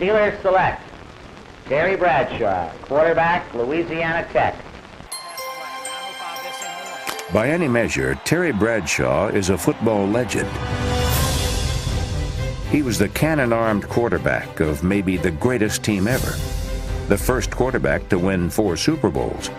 Steelers select Terry Bradshaw, quarterback, Louisiana Tech. By any measure, Terry Bradshaw is a football legend. He was the cannon-armed quarterback of maybe the greatest team ever, the first quarterback to win 4 Super Bowls.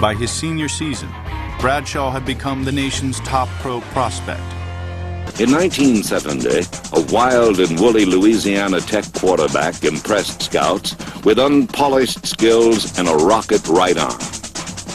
By his senior season, Bradshaw had become the nation's top pro prospect. In 1970, a wild and woolly Louisiana Tech quarterback impressed scouts with unpolished skills and a rocket right arm.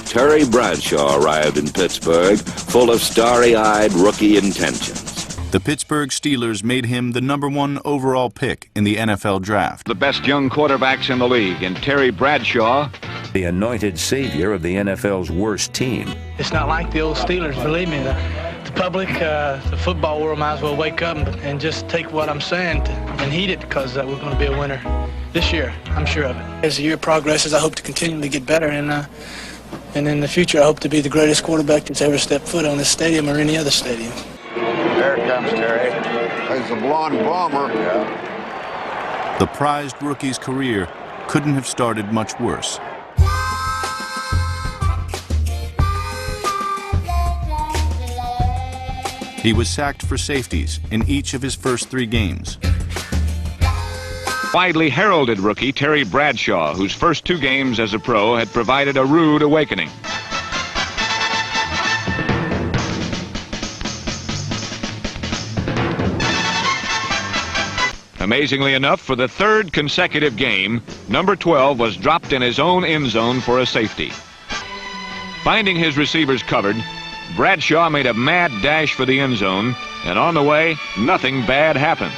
Terry Bradshaw arrived in Pittsburgh full of starry-eyed rookie intentions. The Pittsburgh Steelers made him the #1 overall pick in the NFL draft. The best young quarterbacks in the league, and Terry Bradshaw, the anointed savior of the NFL's worst team. It's not like the old Steelers, believe me. The public, the football world might as well wake up and just take what I'm saying and heed it, because we're going to be a winner this year. I'm sure of it. As the year progresses, I hope to continually get better, and in the future, I hope to be the greatest quarterback that's ever stepped foot on this stadium or any other stadium. There comes Terry. He's a blonde bomber. Yeah. The prized rookie's career couldn't have started much worse. He was sacked for safeties in each of his first 3 games. widely heralded rookie Terry Bradshaw, whose first 2 games as a pro had provided a rude awakening. Amazingly enough, for the 3rd consecutive game, number 12 was dropped in his own end zone for a safety. Finding his receivers covered, Bradshaw made a mad dash for the end zone, and on the way, nothing bad happened.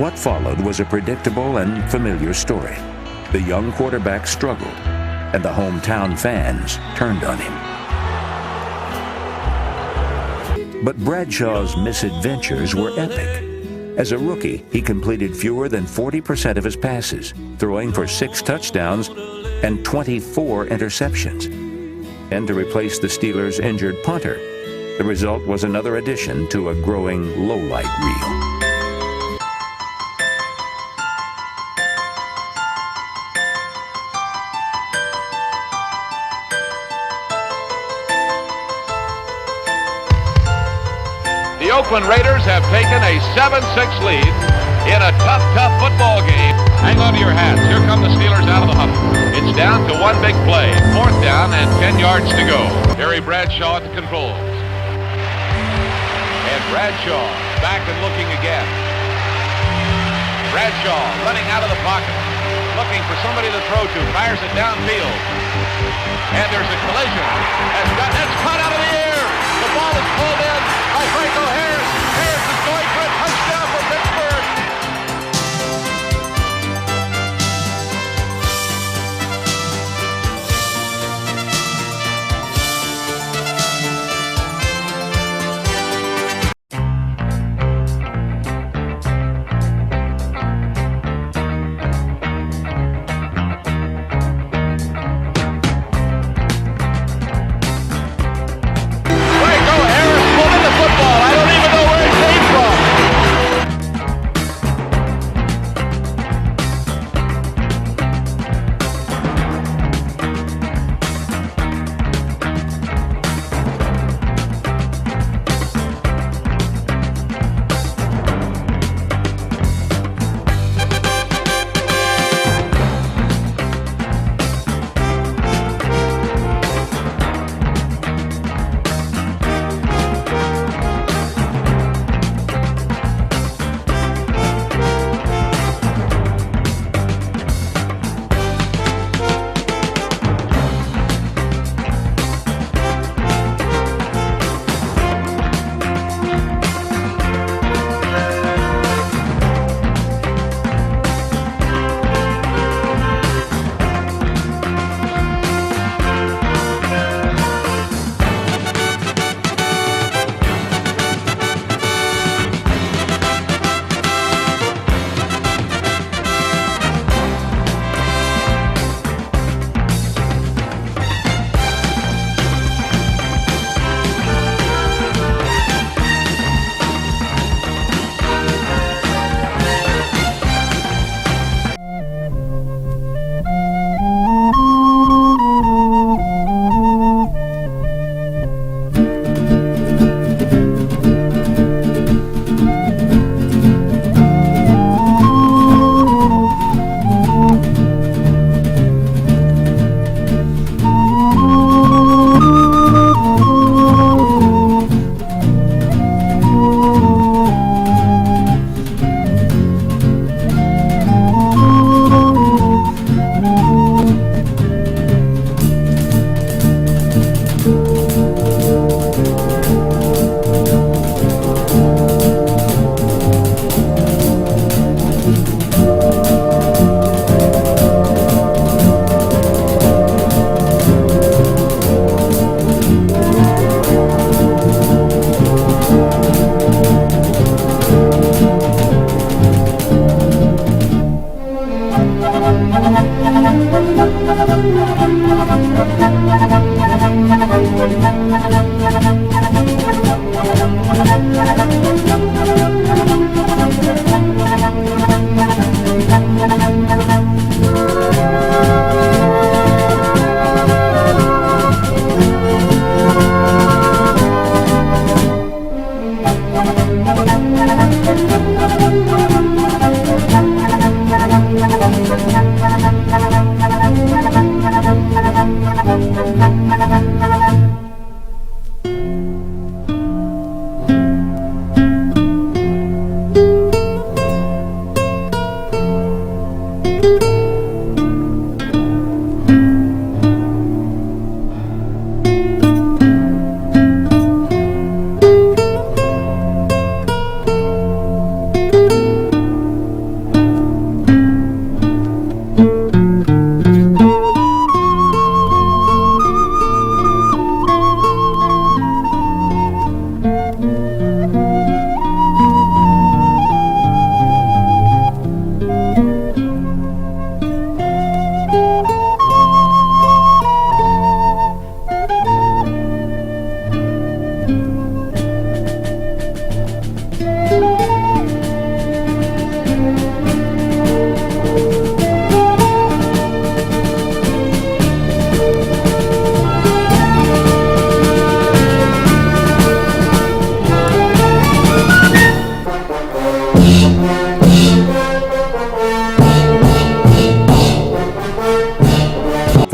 What followed was a predictable and familiar story. The young quarterback struggled, and the hometown fans turned on him. But Bradshaw's misadventures were epic. As a rookie, he completed fewer than 40% of his passes, throwing for 6 touchdowns and 24 interceptions. And to replace the Steelers' injured punter, the result was another addition to a growing lowlight reel. The Oakland Raiders have taken a 7-6 lead in a tough football game. Hang on to your hats. Here come the Steelers out of the huddle. It's down to one big play. 4th down and 10 yards to go. Terry Bradshaw at the controls. And Bradshaw back and looking again. Bradshaw running out of the pocket, looking for somebody to throw to. Fires it downfield. And there's a collision. That's caught out of the air. The ball is pulled in by Franco Harris. Harris is going for a touchdown for Pittsburgh.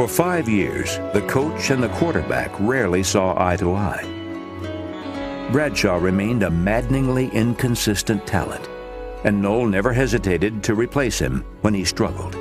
For 5 years, the coach and the quarterback rarely saw eye to eye. Bradshaw remained a maddeningly inconsistent talent, and Noel never hesitated to replace him when he struggled.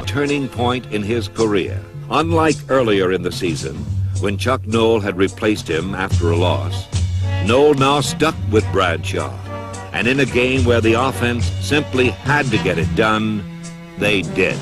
Turning point in his career. Unlike earlier in the season, when Chuck Noll had replaced him after a loss, Noll now stuck with Bradshaw. And in a game where the offense simply had to get it done, they did.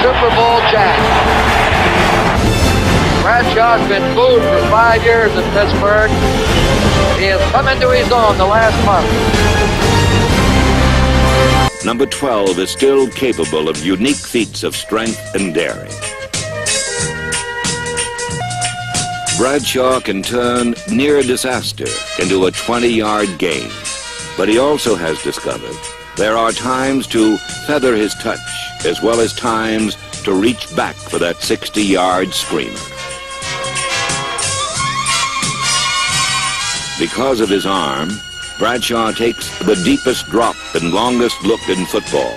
Super Bowl champ. Bradshaw's been booed for 5 years in Pittsburgh. He has come into his own the last month. Number 12 is still capable of unique feats of strength and daring. Bradshaw can turn near disaster into a 20-yard gain, but he also has discovered there are times to feather his touch as well as times to reach back for that 60-yard screamer. Because of his arm, Bradshaw takes the deepest drop and longest look in football.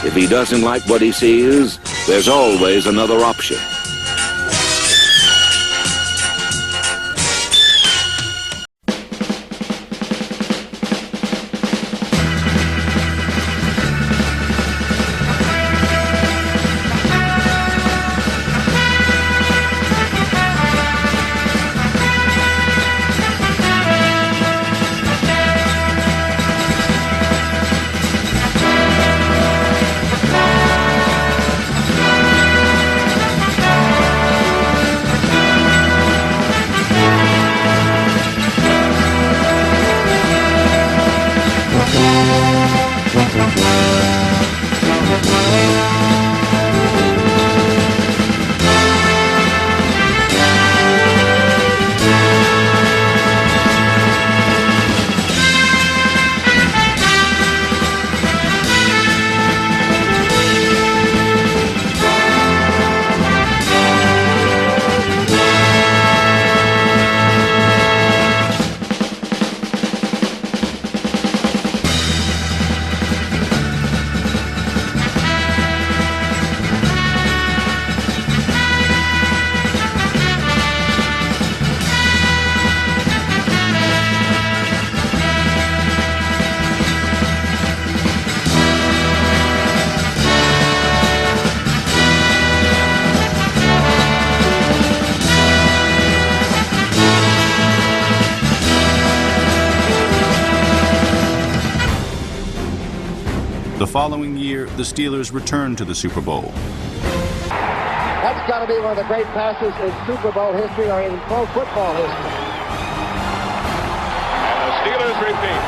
If he doesn't like what he sees, there's always another option. The following year, the Steelers returned to the Super Bowl. That's got to be one of the great passes in Super Bowl history or in pro football history. And the Steelers repeat.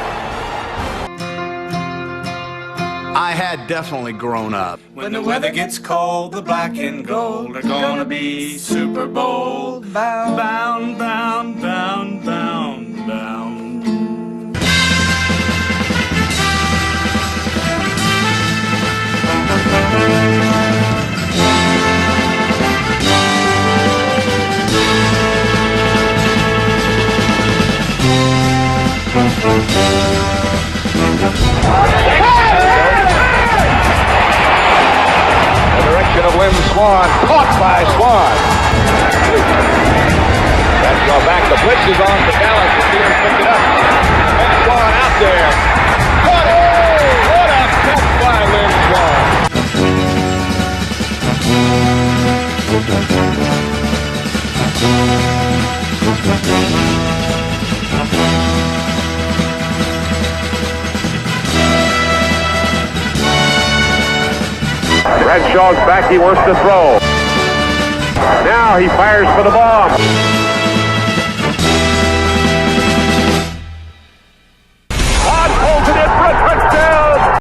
I had definitely grown up. When the weather gets cold, the black and gold are gonna be Super Bowl bound, bound, bound, bound, bound, bound. The direction of Lynn Swan, caught by Swan. Bradshaw back, the blitz is on for Dallas, the Steelers picked it up. Lynn Swan out there. Caught it! What a catch by Lynn Swan. Bradshaw's back, he wants to throw. Now he fires for the ball. Hart holds it in for a touchdown.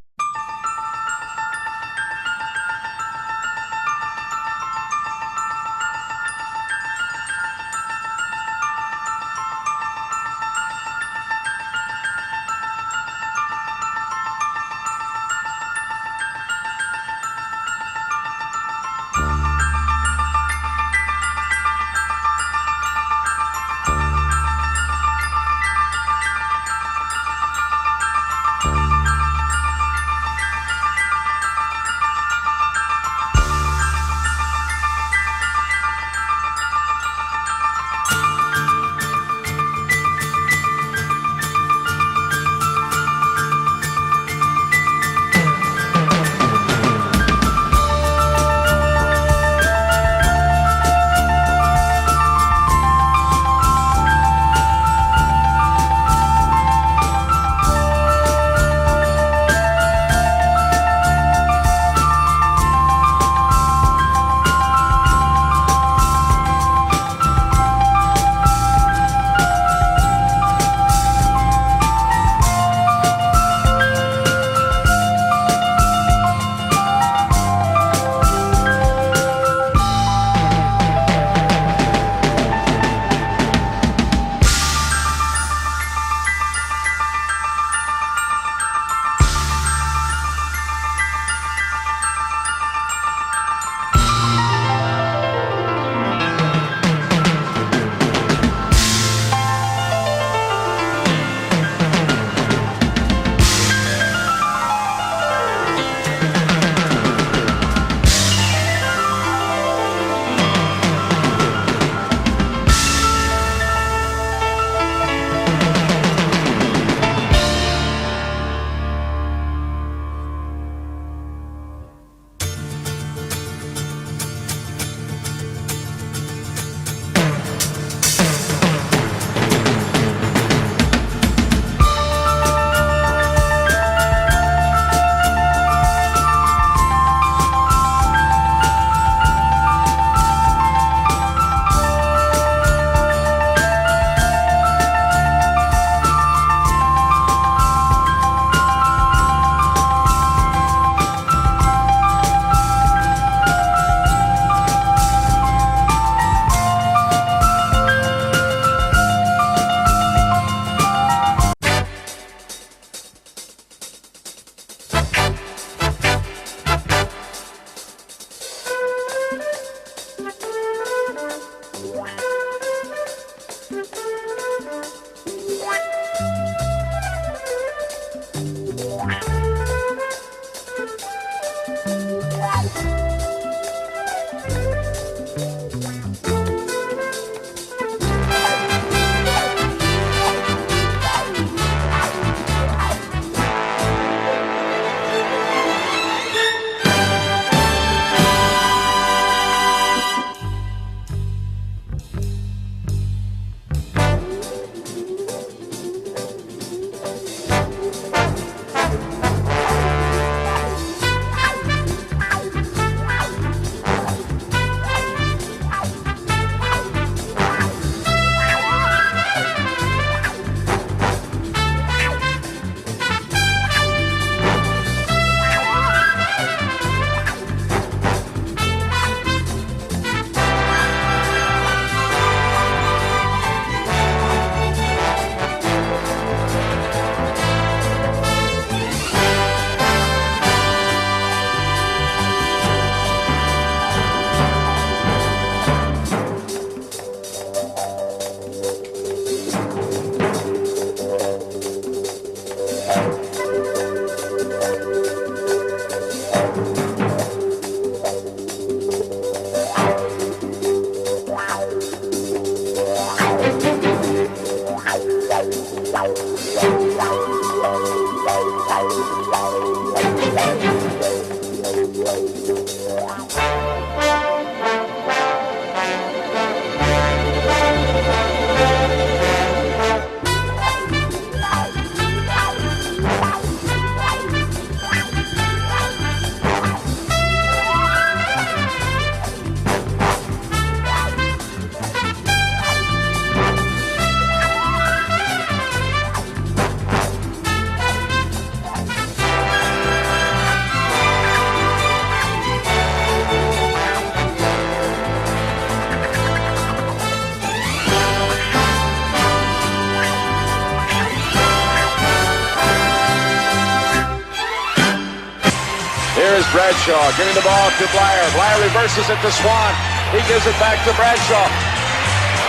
Here's Bradshaw giving the ball to Blyer. Blyer reverses it to Swan. He gives it back to Bradshaw.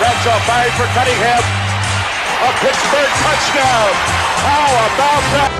Bradshaw fired for Cunningham. A Pittsburgh touchdown. How about that?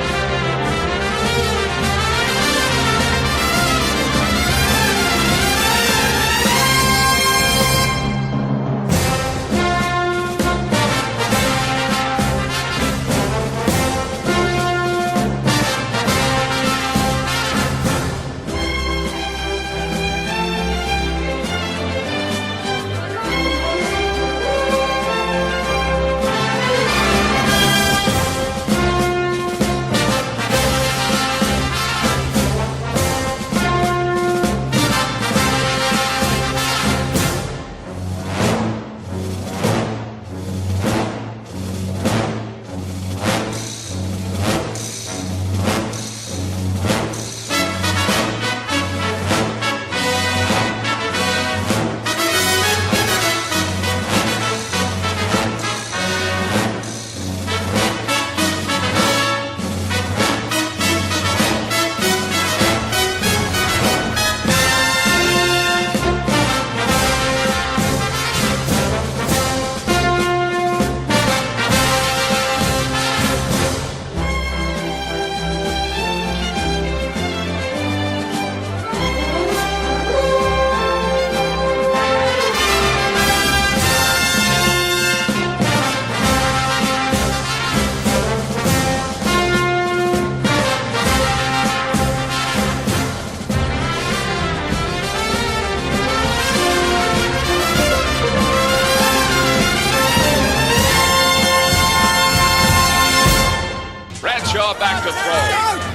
Back to throw.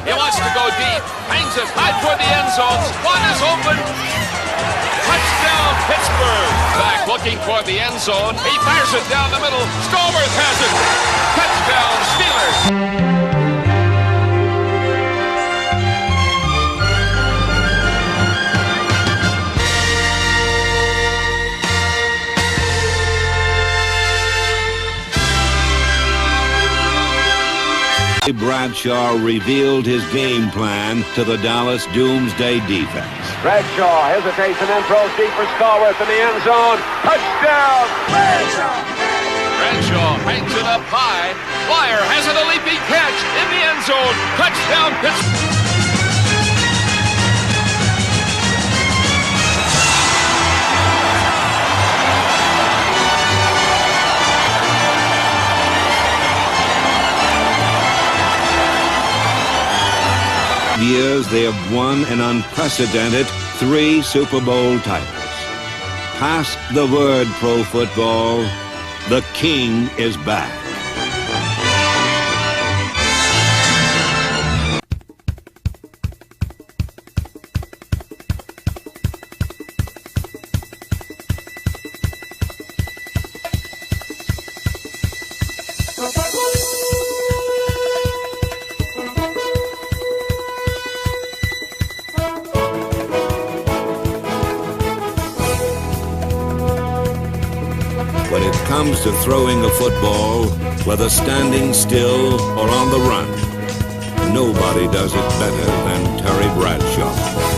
He wants to go deep. Hangs it high toward the end zone. One is open. Touchdown, Pittsburgh. Back looking toward the end zone. He fires it down the middle. Stallworth has it. Touchdown, Steelers. Bradshaw revealed his game plan to the Dallas Doomsday defense. Bradshaw hesitates and then throws deep for Stallworth in the end zone. Touchdown, Bradshaw! Bradshaw hangs it up high. Blyer has it, a leaping catch in the end zone. Touchdown, Pittsburgh. Years they have won an unprecedented 3 Super Bowl titles. Pass the word, pro football. The king is back. When it comes to throwing a football, whether standing still or on the run, nobody does it better than Terry Bradshaw.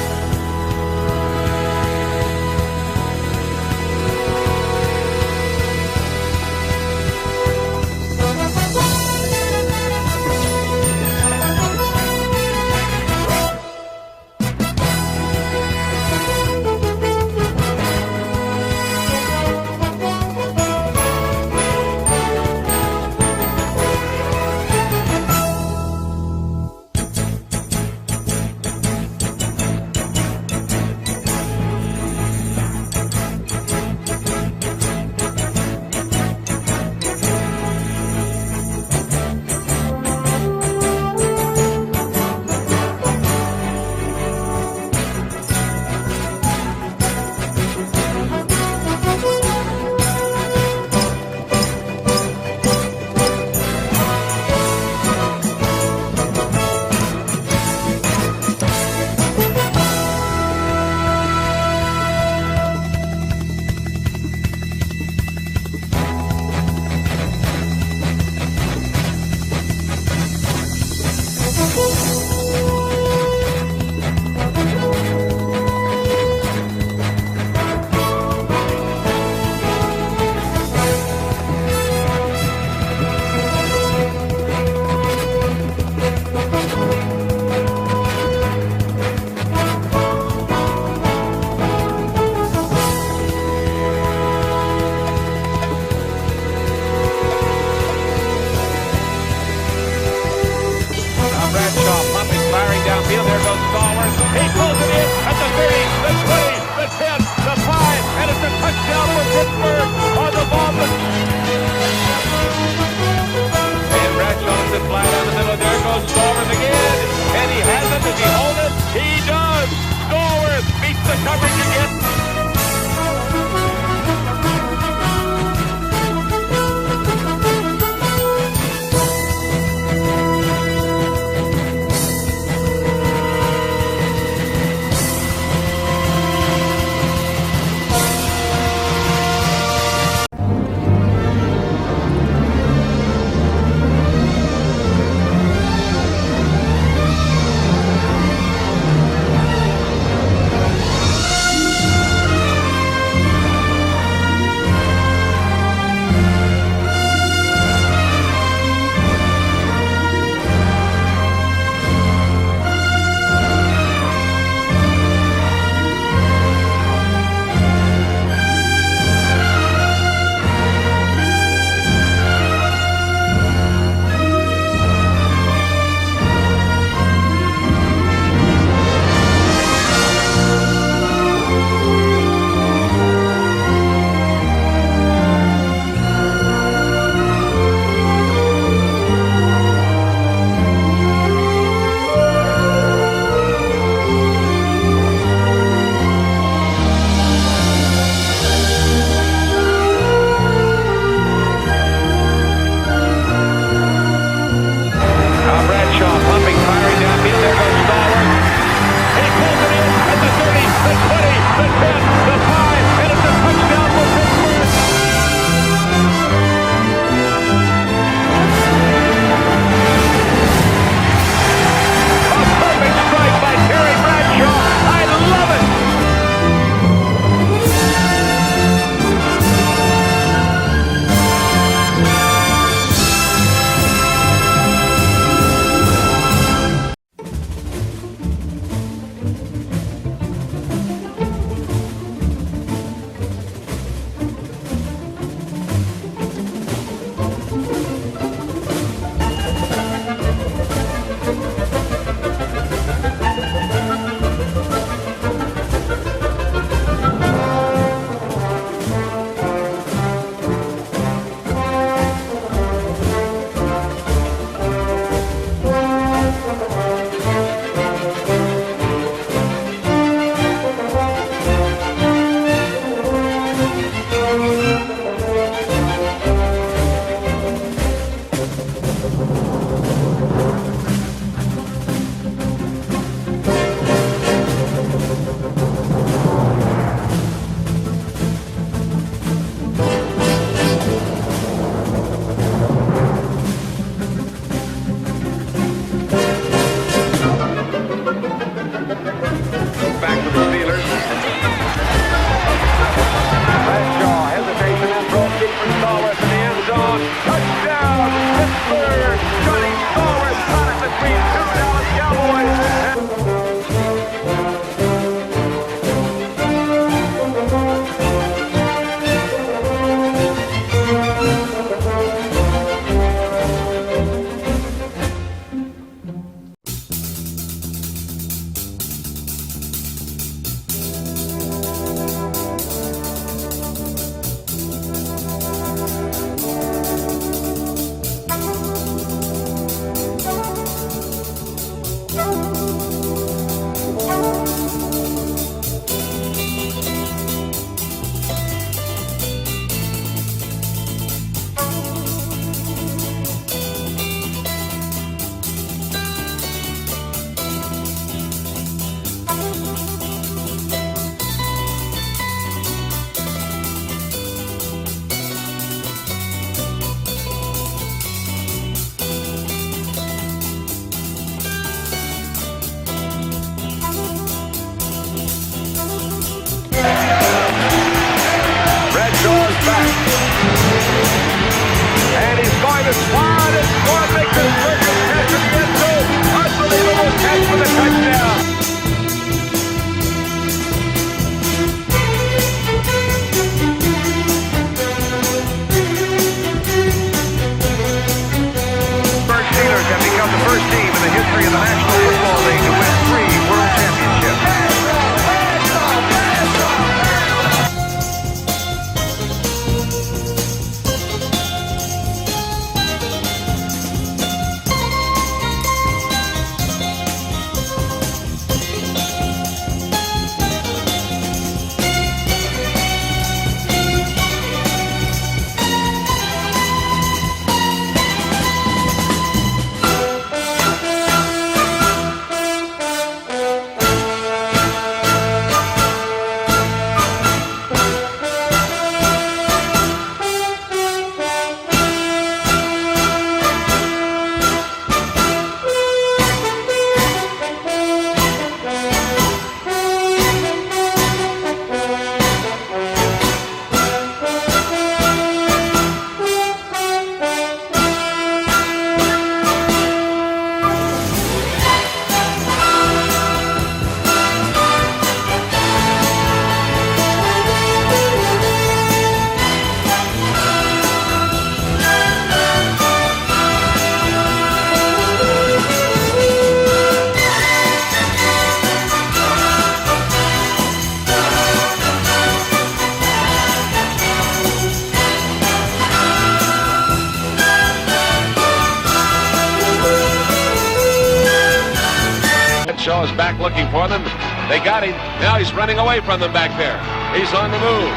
Bradshaw is back looking for them. They got him. Now he's running away from them back there. He's on the move.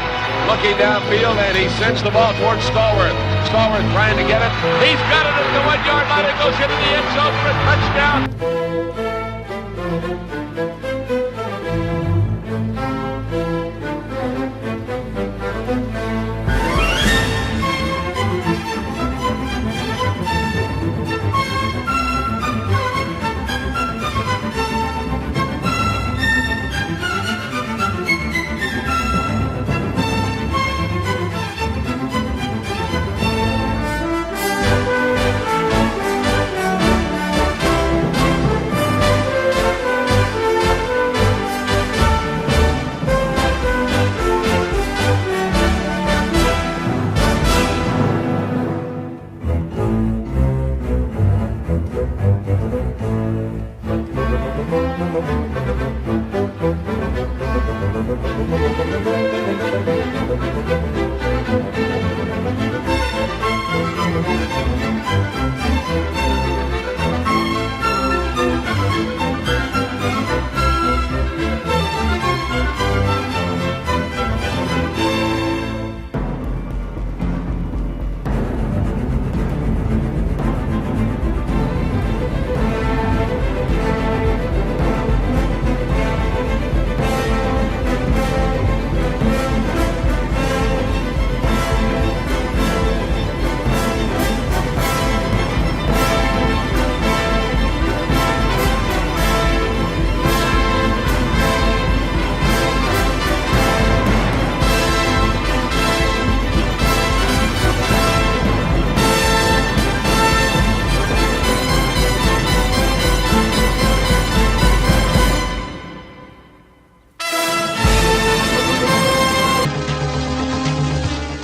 Looking downfield, and he sends the ball towards Stallworth. Stallworth trying to get it. He's got it at the 1-yard line. It goes into the end zone for a touchdown.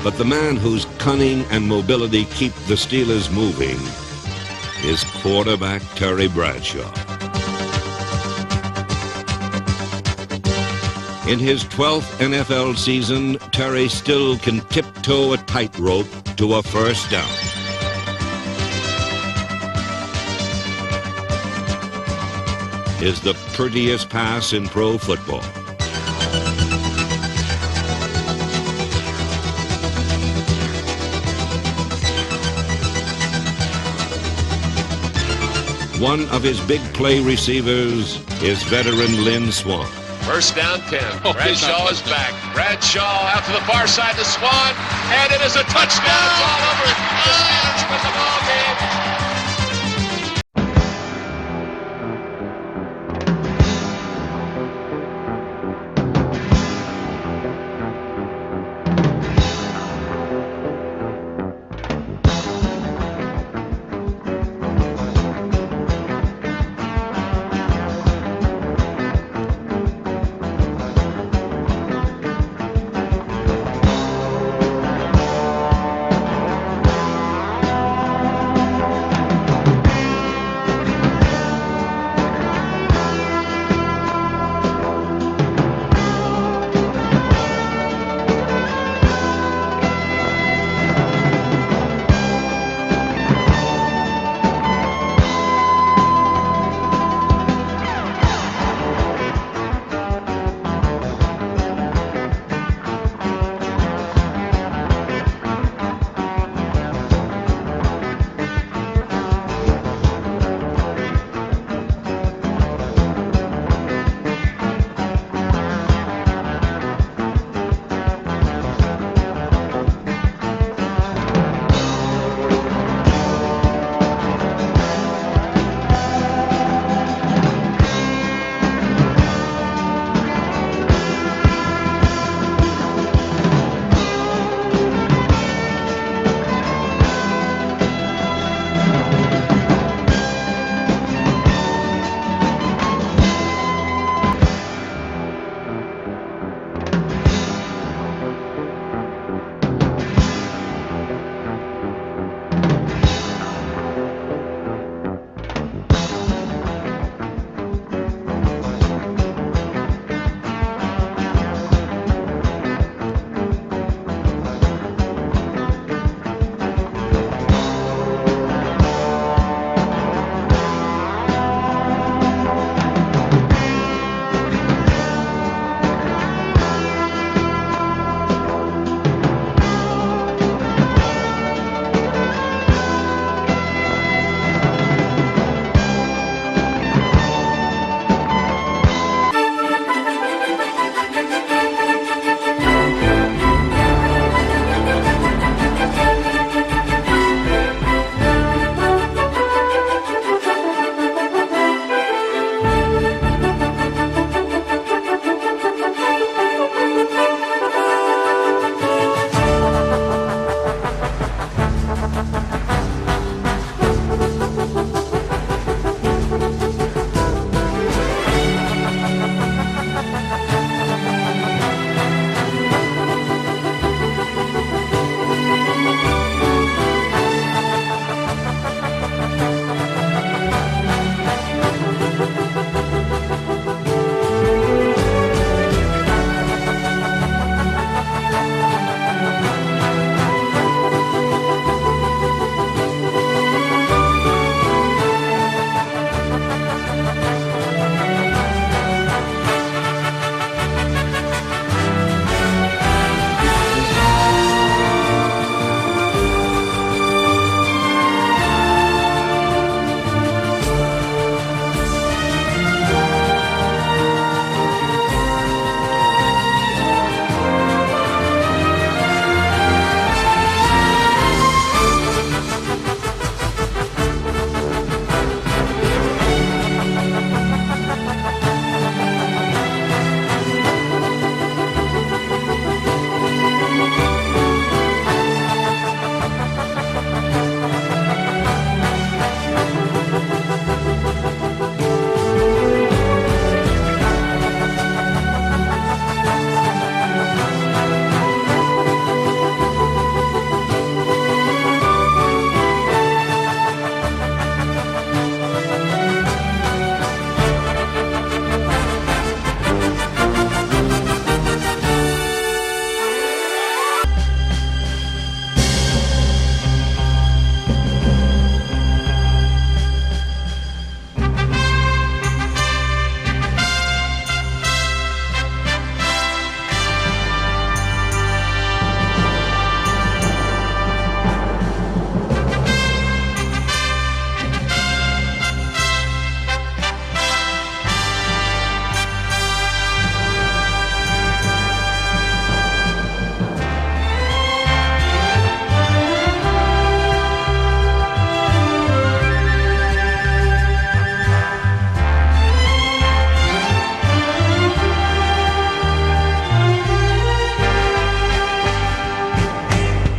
But the man whose cunning and mobility keep the Steelers moving is quarterback Terry Bradshaw. In his 12th NFL season, Terry still can tiptoe a tightrope to a first down. Is the prettiest pass in pro football. One of his big play receivers is veteran Lynn Swann. First down 10. Bradshaw is back. Bradshaw out to the far side to Swann, and it is a touchdown. It's all over. The Steelers win the ball game.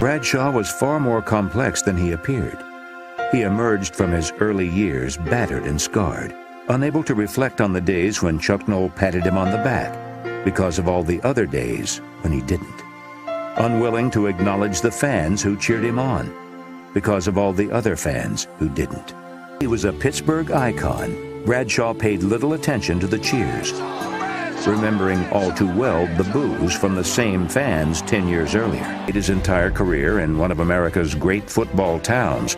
Bradshaw was far more complex than he appeared. He emerged from his early years battered and scarred, unable to reflect on the days when Chuck Noll patted him on the back because of all the other days when he didn't. Unwilling to acknowledge the fans who cheered him on because of all the other fans who didn't. He was a Pittsburgh icon. Bradshaw paid little attention to the cheers, remembering all too well the boos from the same fans 10 years earlier. His entire career in one of America's great football towns.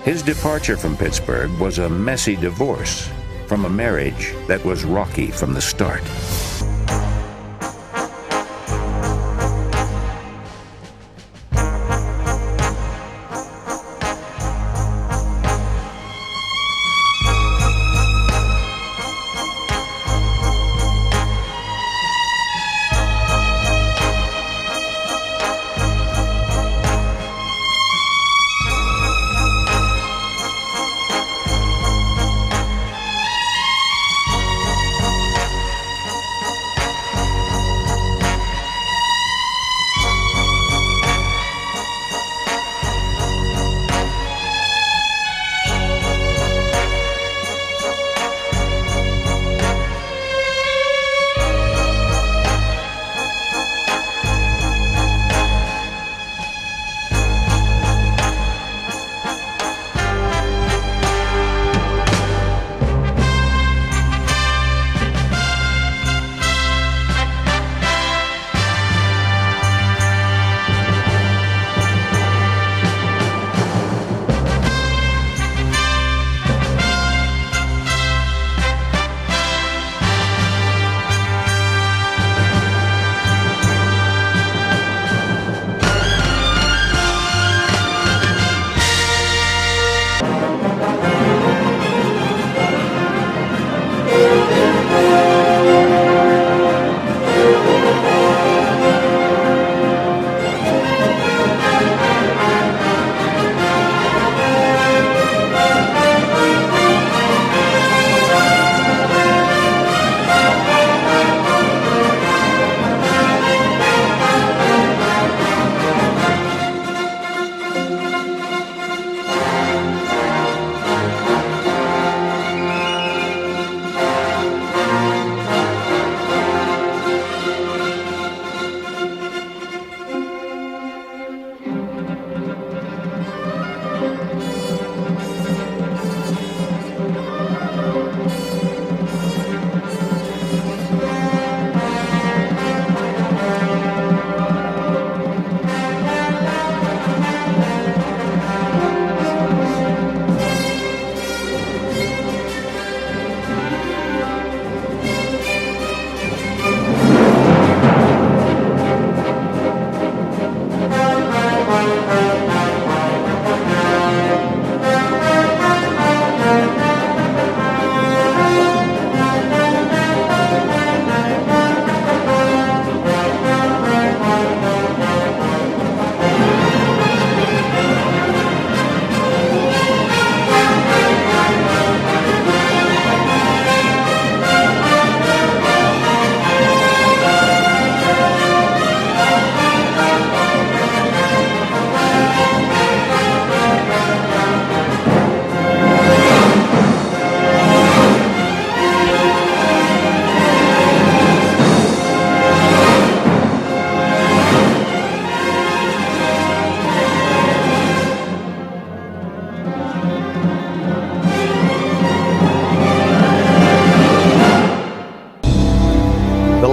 His departure from Pittsburgh was a messy divorce from a marriage that was rocky from the start.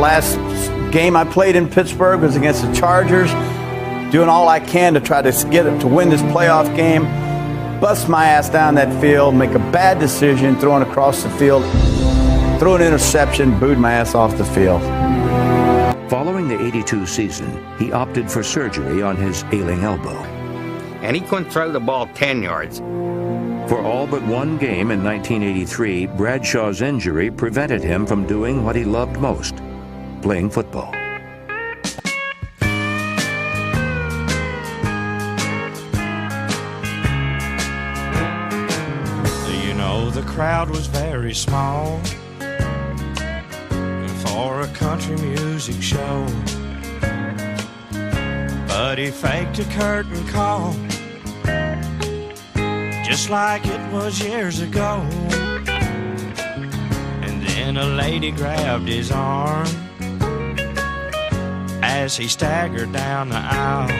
last game I played in Pittsburgh was against the Chargers, doing all I can to try to get it to win this playoff game. Bust my ass down that field, make a bad decision, throwing across the field, threw an interception, booed my ass off the field. Following the '82 season, he opted for surgery on his ailing elbow. And he couldn't throw the ball 10 yards. For all but one game in 1983, Bradshaw's injury prevented him from doing what he loved most, playing football. You know, the crowd was very small for a country music show. But But he faked a curtain call, just like it was years ago. And then a lady grabbed his arm as he staggered down the aisle.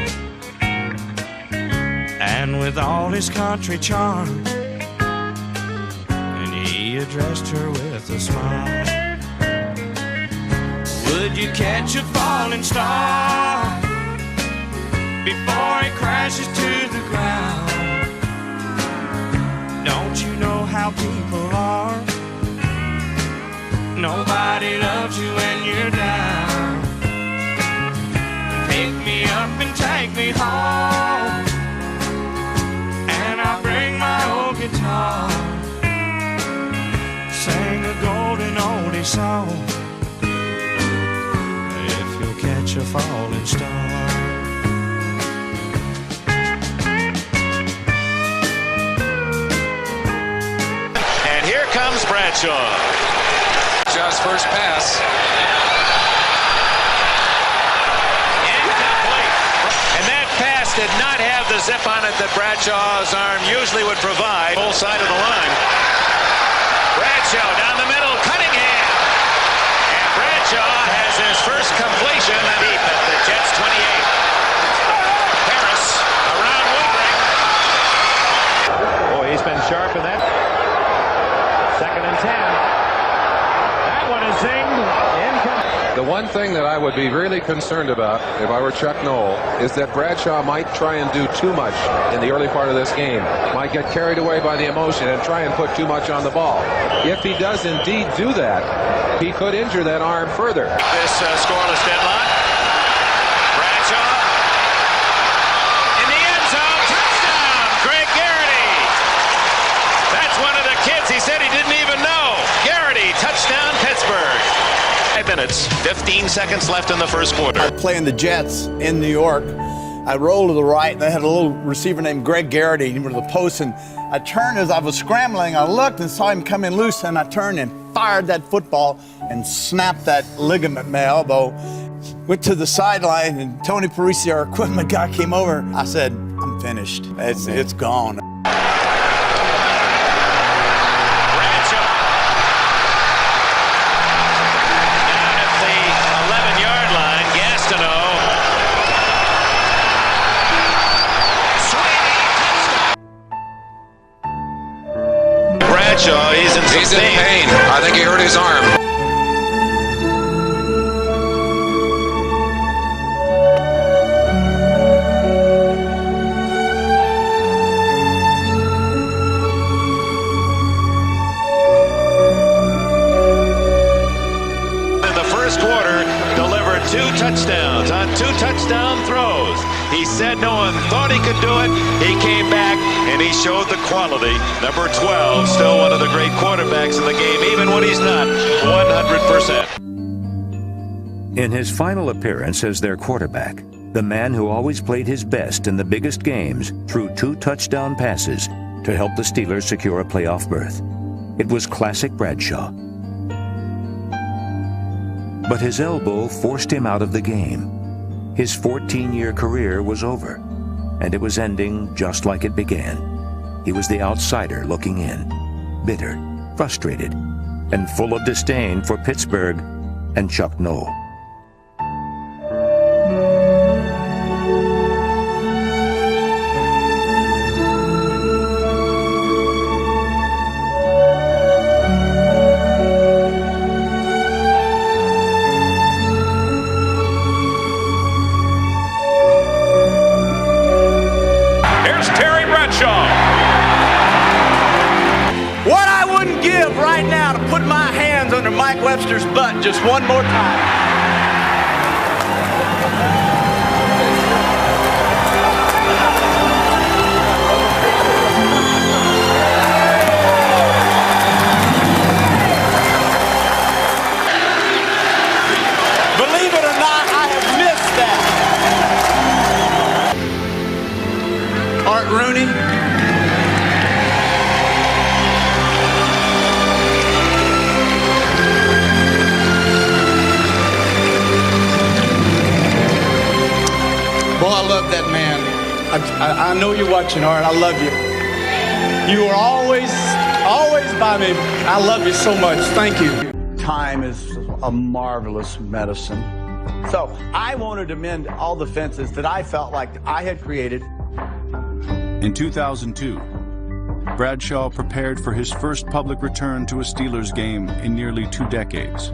And with all his country charm, and he addressed her with a smile. Would you catch a falling star before it crashes to the ground? Don't you know how people are? Nobody loves you when you're down. Pick me up and take me home, and I'll bring my old guitar, sing a golden oldie song, if you'll catch a falling star. And here comes Bradshaw. Just first pass. Did not have the zip on it that Bradshaw's arm usually would provide. Whole side of the line. Bradshaw down the middle, Cunningham. And Bradshaw has his first completion deep at the Jets 28. Harris around Woodring. Boy, he's been sharp in that. 2nd and 10. That one is zinged. The one thing that I would be really concerned about if I were Chuck Noll is that Bradshaw might try and do too much in the early part of this game. Might get carried away by the emotion and try and put too much on the ball. If he does indeed do that, he could injure that arm further. This scoreless deadlock. Bradshaw in the end zone. Touchdown, Greg Garrity. That's one of the kids he said he didn't even know. Garrity, touchdown, Pittsburgh. 5 minutes, 15 seconds left in the first quarter. I was playing the Jets in New York. I rolled to the right, and they had a little receiver named Greg Garrity. He was the post, and I turned as I was scrambling. I looked and saw him come in loose, and I turned and fired that football and snapped that ligament in my elbow. Went to the sideline, and Tony Parisi, our equipment guy, came over. I said, I'm finished. It's gone. Bradshaw, he's in pain. I think he hurt his arm. In the first quarter, delivered 2 touchdowns on 2 touchdown throws. He said no one thought he could do it. He came back and he showed the quality. Number 12, still one of the great quarterbacks in the game, even when he's not 100%. In his final appearance as their quarterback, the man who always played his best in the biggest games threw 2 touchdown passes to help the Steelers secure a playoff berth. It was classic Bradshaw. But his elbow forced him out of the game. His 14-year career was over, and it was ending just like it began. He was the outsider looking in, bitter, frustrated, and full of disdain for Pittsburgh and Chuck Noll. Right now to put my hands under Mike Webster's butt just one more time. Believe it or not, I have missed that. Art Rooney. Boy, I love that. I know you're watching, Art. I love you. You are always by me. I love you so much. Thank you. Time is a marvelous medicine. So I wanted to mend all the fences that I felt like I had created. In 2002, Bradshaw prepared for his first public return to a Steelers game in nearly 2 decades.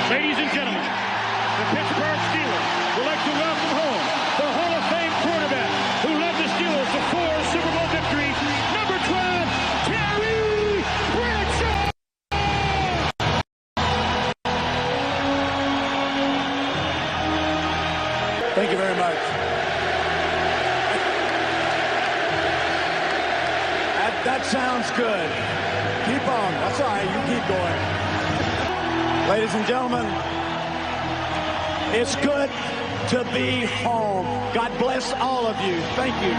Ladies and gentlemen, the Pittsburgh Steelers would like to welcome home the Hall of Fame quarterback who led the Steelers to 4 Super Bowl victories, number 12, Terry Bradshaw! Thank you very much. That sounds good. Keep on. That's all right. You keep going. Ladies and gentlemen, it's good to be home. God bless all of you. Thank you.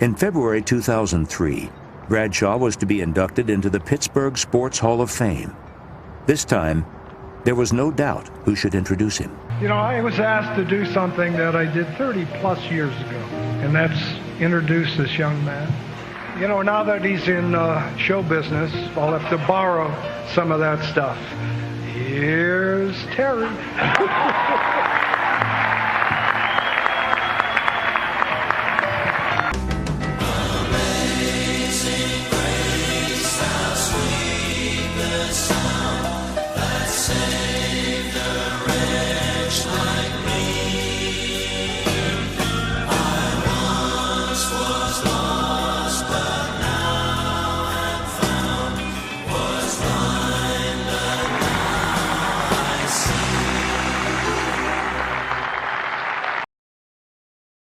In February 2003, Bradshaw was to be inducted into the Pittsburgh Sports Hall of Fame. This time, there was no doubt who should introduce him. You know, I was asked to do something that I did 30-plus years ago, and that's introduce this young man. You know, now that he's in show business, I'll have to borrow some of that stuff. Here's Terry.